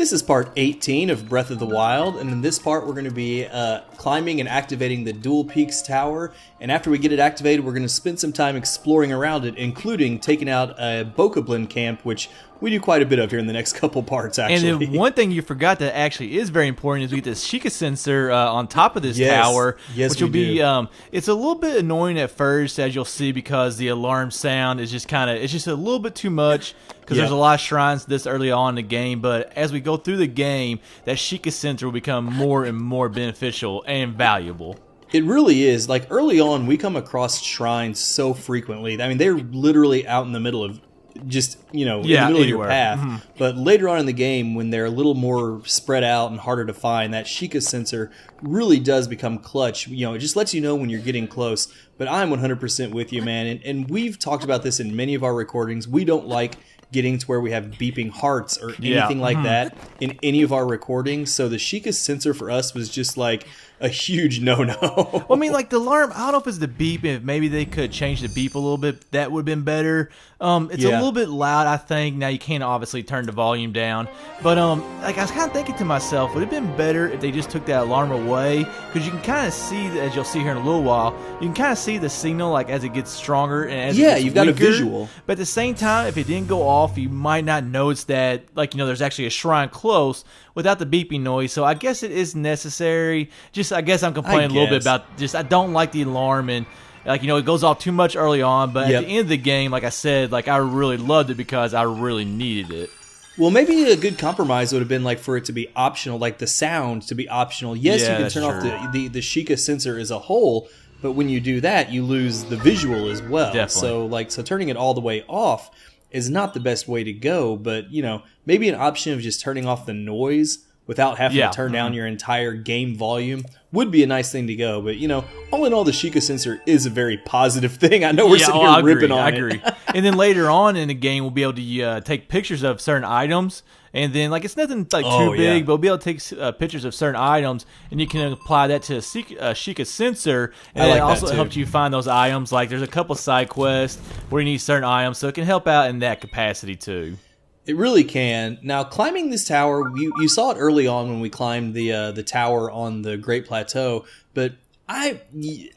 This is part 18 of Breath of the Wild, and in this part we're going to be climbing and activating the Dueling Peaks Tower, and after we get it activated we're going to spend some time exploring around it, including taking out a Bokoblin camp, which we do quite a bit of here in the next couple parts, actually. And then one thing you forgot that actually is very important is we get this Sheikah Sensor on top of this tower, which will be, it's a little bit annoying at first, as you'll see, because the alarm sound is just it's just a little bit too much, because there's a lot of shrines this early on in the game, but as we go through the game, that Sheikah Sensor will become more and more beneficial and valuable. It really is. Like, early on, we come across shrines so frequently. I mean, they're literally out in the middle of just, in the middle of your path. Mm-hmm. But later on in the game, when they're a little more spread out and harder to find, that Sheikah Sensor really does become clutch. It just lets you know when you're getting close. But I'm 100% with you, man. And we've talked about this in many of our recordings. We don't like getting to where we have beeping hearts or anything like that in any of our recordings. So the Sheikah Sensor for us was just like a huge no-no. Well, I mean, like the alarm, I don't know if it's the beep, if maybe they could change the beep a little bit, that would have been better. It's a little bit loud, I think. Now you can't obviously turn the volume down. But like I was kind of thinking to myself, would it have been better if they just took that alarm away? Because you can kind of see, as you'll see here in a little while, you can kind of see the signal like as it gets stronger and as it gets you've got weaker. A visual. But at the same time, if it didn't go off, you might not notice that, like, there's actually a shrine close without the beeping noise. So I guess it is necessary. I guess I'm complaining a little bit about I don't like the alarm, and it goes off too much early on, but at the end of the game, like I said, like I really loved it because I really needed it. Well, maybe a good compromise would have been like for it to be optional, like the sound to be optional. Yes, you can turn off the Sheikah Sensor as a whole, but when you do that, you lose the visual as well. Definitely. So turning it all the way off is not the best way to go, but maybe an option of just turning off the noise without having to turn down your entire game volume would be a nice thing to go. But, all in all, the Sheikah Sensor is a very positive thing. I know we're sitting here ripping on it. I agree. And then later on in the game, we'll be able to take pictures of certain items. And then, it's nothing too big, but we'll be able to take pictures of certain items, and you can apply that to a Sheikah Sensor, and it also helps you find those items. Like, there's a couple side quests where you need certain items, so it can help out in that capacity, too. It really can. Now, climbing this tower, you saw it early on when we climbed the tower on the Great Plateau, but I'm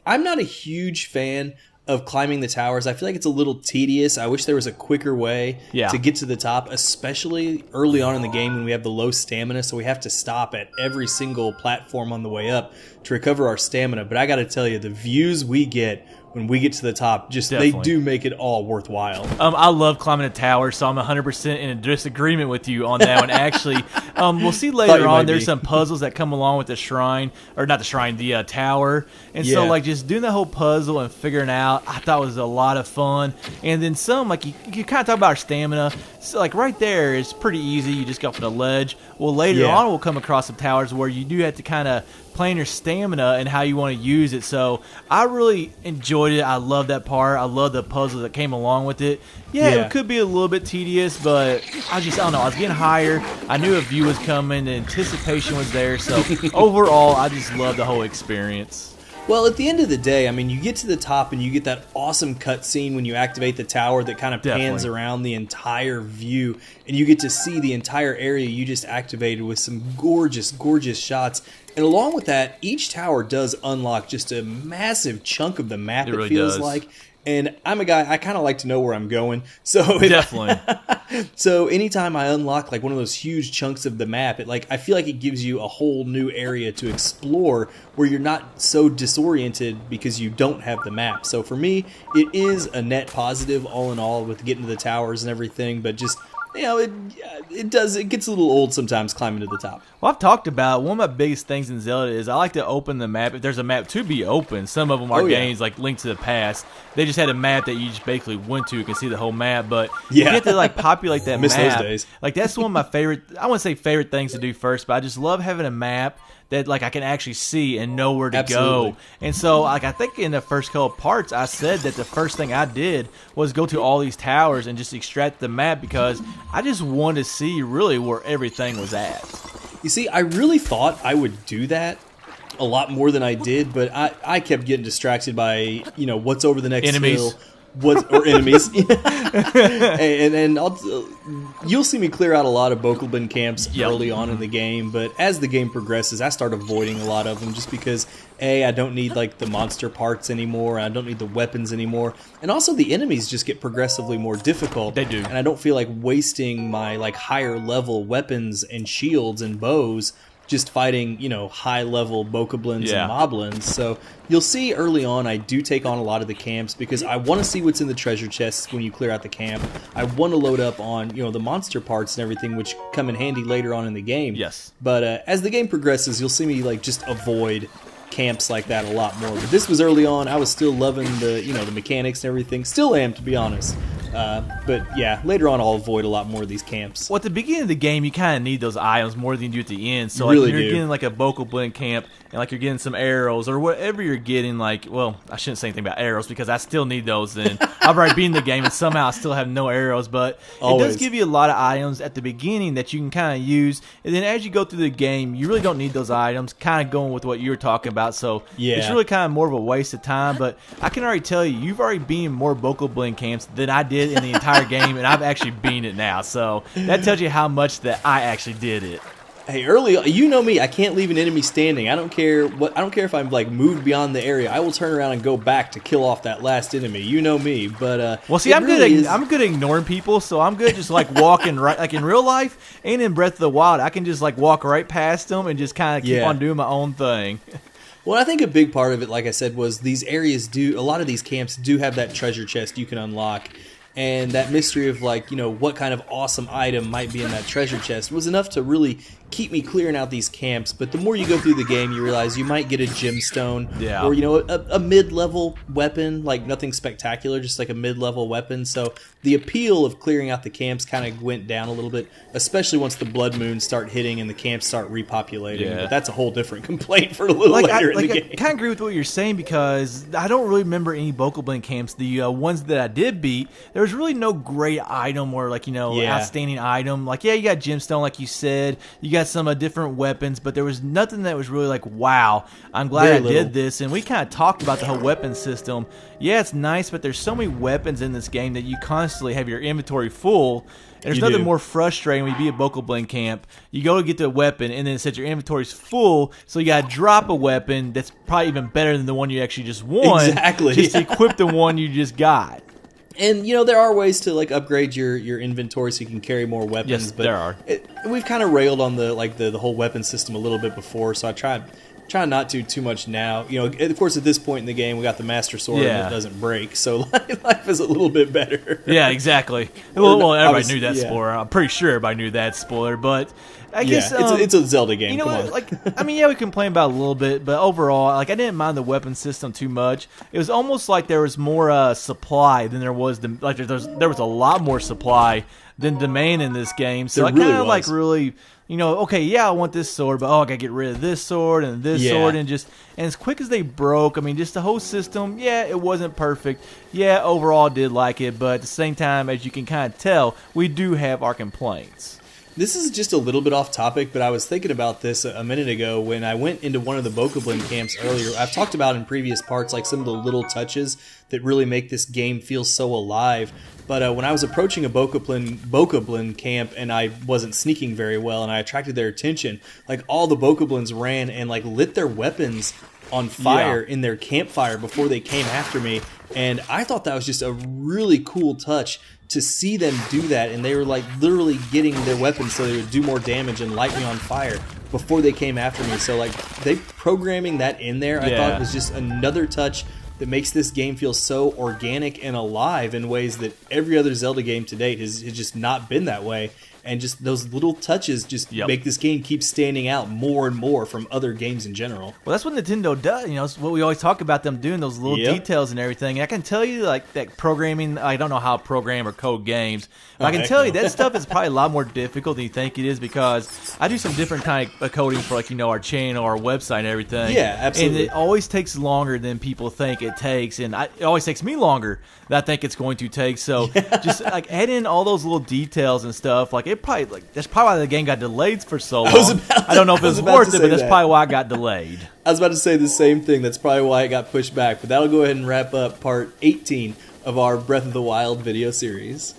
not a huge fan of climbing the towers. I feel like it's a little tedious. I wish there was a quicker way to get to the top, especially early on in the game when we have the low stamina, so we have to stop at every single platform on the way up to recover our stamina. But I got to tell you, the views we get when we get to the top, they do make it all worthwhile. I love climbing a tower, so I'm 100% in a disagreement with you on that one. Actually, we'll see later on, there's some puzzles that come along with the shrine, or not the shrine, the tower. And so, just doing the whole puzzle and figuring out, I thought was a lot of fun. And then some, you kind of talk about our stamina. So, right there, it's pretty easy. You just go up on a ledge. Well, later on, we'll come across some towers where you do have to kind of plan your stamina and how you want to use it. So I really enjoyed it. I love that part. I love the puzzle that came along with it. It could be a little bit tedious, but I don't know. I was getting higher. I knew a view was coming. The anticipation was there. So overall, I just love the whole experience. Well, at the end of the day, I mean, you get to the top and you get that awesome cutscene when you activate the tower that kind of pans around the entire view, and you get to see the entire area you just activated with some gorgeous, gorgeous shots. And along with that, each tower does unlock just a massive chunk of the map, it feels like. And I'm a guy, I kind of like to know where I'm going. So definitely. So anytime I unlock one of those huge chunks of the map, I feel like it gives you a whole new area to explore where you're not so disoriented because you don't have the map. So for me, it is a net positive all in all with getting to the towers and everything, but just it gets a little old sometimes climbing to the top. Well, I've talked about one of my biggest things in Zelda is I like to open the map. If there's a map to be open, some of them are games like Link to the Past. They just had a map that you just basically went to. You can see the whole map, but you have to populate that Miss map. Those days. That's one of my favorite. I wouldn't say favorite things to do first, but I just love having a map that I can actually see and know where to go. And so I think in the first couple of parts I said that the first thing I did was go to all these towers and just extract the map because I just wanted to see really where everything was at. You see, I really thought I would do that a lot more than I did, but I kept getting distracted by what's over the next hill, or enemies. and you'll see me clear out a lot of Bokoblin camps early on in the game, but as the game progresses, I start avoiding a lot of them just because I don't need like the monster parts anymore, I don't need the weapons anymore, and also the enemies just get progressively more difficult. They do, and I don't feel like wasting my like higher level weapons and shields and bows just fighting, high-level Bokoblins and Moblins. So you'll see early on I do take on a lot of the camps because I want to see what's in the treasure chests when you clear out the camp. I want to load up on, the monster parts and everything, which come in handy later on in the game. Yes. But as the game progresses, you'll see me like just avoid camps like that a lot more. But this was early on. I was still loving the, the mechanics and everything. Still am, to be honest. But yeah, later on I'll avoid a lot more of these camps. Well, at the beginning of the game, you kind of need those items more than you do at the end. So like, when you're getting like a Bokoblin camp, and like you're getting some arrows or whatever you're getting, like, well, I shouldn't say anything about arrows because I still need those. And I've already beaten the game, and somehow I still have no arrows. But it does give you a lot of items at the beginning that you can kind of use. And then as you go through the game, you really don't need those items. Kind of going with what you were talking about. So it's really kind of more of a waste of time. But I can already tell you, you've already beaten more Bokoblin camps than I did in the entire game, and I've actually beaten it now. So that tells you how much that I actually did it. Hey, early, you know me. I can't leave an enemy standing. I don't care if I'm like moved beyond the area. I will turn around and go back to kill off that last enemy. You know me. But well, see, I'm good at ignoring people, so I'm good just like walking right, like in real life and in Breath of the Wild. I can just like walk right past them and just kind of keep on doing my own thing. Well, I think a big part of it, like I said, was these areas a lot of these camps do have that treasure chest you can unlock. And that mystery of like, what kind of awesome item might be in that treasure chest was enough to really keep me clearing out these camps. But the more you go through the game, you realize you might get a gemstone or, a mid-level weapon, like nothing spectacular, just like a mid-level weapon. So the appeal of clearing out the camps kind of went down a little bit, especially once the blood moons start hitting and the camps start repopulating. Yeah. But that's a whole different complaint for a little later in the game. I kind of agree with what you're saying because I don't really remember any Bokoblin camps. The ones that I did beat, there was really no great item or like, outstanding item. Like, you got gemstone, like you said. You got some different weapons, but there was nothing that was really like, wow, I'm glad I did this. And we kind of talked about the whole weapon system. Yeah, it's nice, but there's so many weapons in this game that you constantly have your inventory full. And there's nothing more frustrating when you be at Bokoblin camp. You go to get the weapon, and then it says your inventory's full, so you got to drop a weapon that's probably even better than the one you actually just won. Exactly. Just to equip the one you just got. And, there are ways to, like, upgrade your inventory so you can carry more weapons. Yes, but there are. We've kind of railed on the whole weapon system a little bit before, so I try not to too much now. Of course, at this point in the game, we got the Master Sword and it doesn't break, so life is a little bit better. Yeah, exactly. Well, everybody knew that spoiler. I'm pretty sure everybody knew that spoiler, but I guess it's a Zelda game. Come on. We complain about it a little bit, but overall, I didn't mind the weapon system too much. It was almost like there was more supply than there was. There was a lot more supply than demand in this game. So I kind of really. I want this sword, but I gotta get rid of this sword and this sword, and as quick as they broke, just the whole system, it wasn't perfect. Yeah, overall I did like it, but at the same time, as you can kind of tell, we do have our complaints. This is just a little bit off topic, but I was thinking about this a minute ago when I went into one of the Bokoblin camps earlier. I've talked about in previous parts like some of the little touches that really make this game feel so alive. But when I was approaching a Bokoblin camp and I wasn't sneaking very well and I attracted their attention, like all the Bokoblins ran and like lit their weapons on fire in their campfire before they came after me. And I thought that was just a really cool touch to see them do that, and they were like literally getting their weapons so they would do more damage and light me on fire before they came after me. So like they programming that in there, I thought was just another touch that makes this game feel so organic and alive in ways that every other Zelda game to date has just not been that way. And just those little touches just make this game keep standing out more and more from other games in general. Well, that's what Nintendo does. It's what we always talk about them doing, those little details and everything. And I can tell you, like, that programming, I don't know how to program or code games, but I can tell you that stuff is probably a lot more difficult than you think it is because I do some different kind of coding for, like, our channel, our website and everything. Yeah, absolutely. And it always takes longer than people think it takes. And it always takes me longer than I think it's going to take. So just, like, add in all those little details and stuff, like, that's probably why the game got delayed for so long. I don't know if it was worth it, but that's probably why it got delayed. I was about to say the same thing. That's probably why it got pushed back. But that'll go ahead and wrap up part 18 of our Breath of the Wild video series.